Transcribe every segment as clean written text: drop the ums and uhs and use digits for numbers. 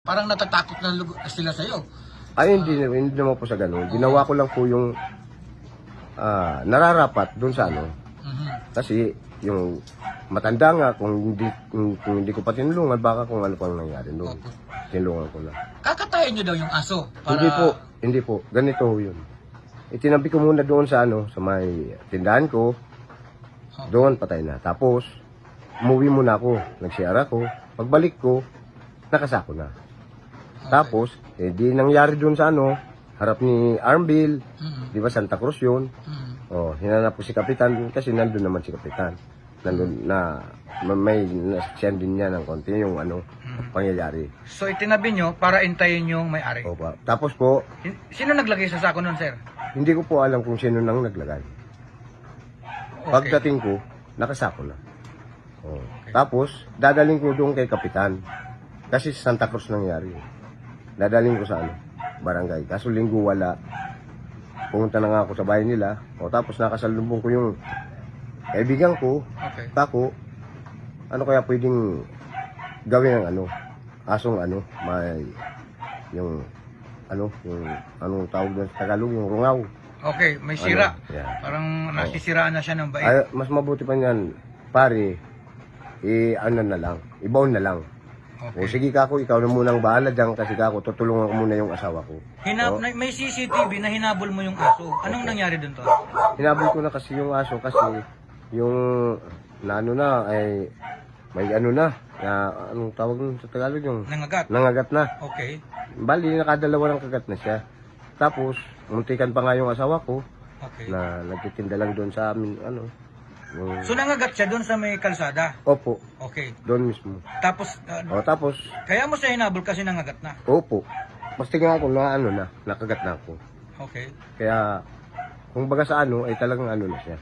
Parang natatakot na sila sa'yo. Ay, hindi naman po sa ganun. Ginawa ko lang po yung nararapat doon sa ano. Kasi yung matanda nga, kung hindi ko pa tinulungan, baka kung ano pang nangyari doon. Tinulungan ko na. Kakatayin nyo daw yung aso. Para... Hindi po. Ganito yun. Itinabi ko muna doon sa ano, sa may tindahan ko. Doon, patay na. Tapos, umuwi muna ako. Nag-share ako. Pagbalik ko, nakasako na. Tapos, di nangyari doon sa ano, harap ni Armville, di ba Santa Cruz yun. Oh, hinanap ko si Kapitan kasi nandun naman si Kapitan. Nandun na, may nasaksiyan din niya ng konti yung ano, pangyayari. So itinabi nyo para intayin yung may-ari. Opo. Tapos po, Sino naglagay sa sako nun, sir? hindi ko po alam kung sino nang naglagay. Pagdating ko, nakasako na. Oh. Tapos, dadaling ko doon kay Kapitan. Kasi sa Santa Cruz nangyari. Dadaling ko sa ano, barangay. Kaso linggo wala. Pumunta na nga ako sa bahay nila. O tapos nakasalubong ko yung kaibigan ko. Tako, ano kaya pwedeng gawin ng ano, asong ano, may yung ano, yung anong tawag doon sa Tagalog, yung rungaw. Okay, may sira. Ano, yeah. Parang nasisiraan na siya ng bait. Ay, mas mabuti pa niyan, pare, ano na lang, ibaon na lang. O sige kako, ikaw na munang bahala dyan kasi kako, tutulungan ko muna yung asawa ko. May CCTV na hinabol mo yung aso. Anong nangyari dun to? Hinabol ko na kasi yung aso kasi yung na ano na ay may ano na anong tawag nun sa Tagalog yung nangagat na. Okay. Bali nakadalawa ng kagat na siya. Tapos muntikan pa nga yung asawa ko na nagtitinda lang doon sa amin ano. So nangagat siya doon sa may kalsada? Opo. Okay. Doon mismo. Tapos tapos kaya mo siya hinabol kasi nangagat na? Opo. Basta nga ako na ano na nakagat na ako. Okay. Kaya kung baga sa ano ay talagang ano na siya.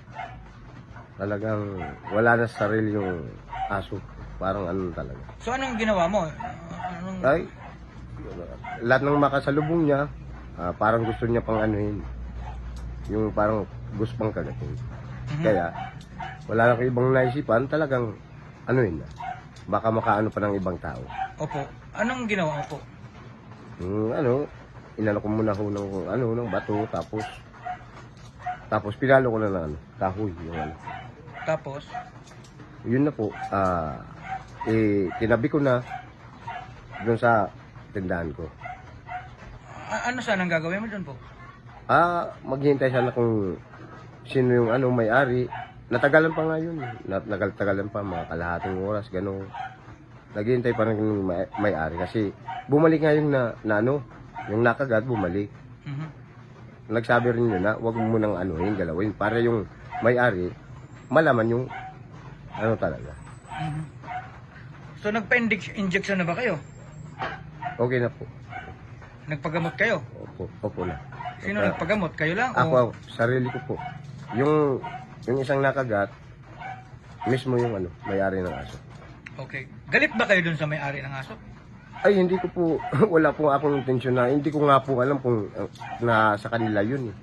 Talagang wala na sa sarili yung aso. Parang ano talaga. So anong ginawa mo? Ay, lahat ng makasalubong niya, parang gusto niya pang anuhin. Yung parang gusto pang kagatin. Kaya, wala na ko ibang naisipan, talagang anuhin na. Baka makaano pa ng ibang tao. Opo. Anong ginawa mo po? Inano ko muna ho ng bato, tapos pinalo ko na ng kahoy, yung ano. Tapos? Yun na po, tinabi ko na doon sa tindahan ko. Ano sana ang gagawin mo doon po? Maghihintay sana kung sino yung ano may-ari. Natagalan pa nga yun. Natagalan pa mga kalahating oras, gano'n. Naghihintay pa rin yung may-ari kasi bumalik nga yung na ano, yung nakagat, bumalik. Nagsabi rin yun na huwag mo munang anuhin, galawin para yung may-ari malaman yung ano talaga. So nagpa-injection na ba kayo? Okay na po. Nagpagamot kayo? Opo na. Sino nagpagamot? Kayo lang? Ako, sarili ko po. Yung isang nakagat, mismo yung ano, may-ari ng aso. Okay. Galit ba kayo dun sa may-ari ng aso? Ay, hindi ko po, wala po akong intensyon na, hindi ko nga po alam kung na sa kanila yun eh.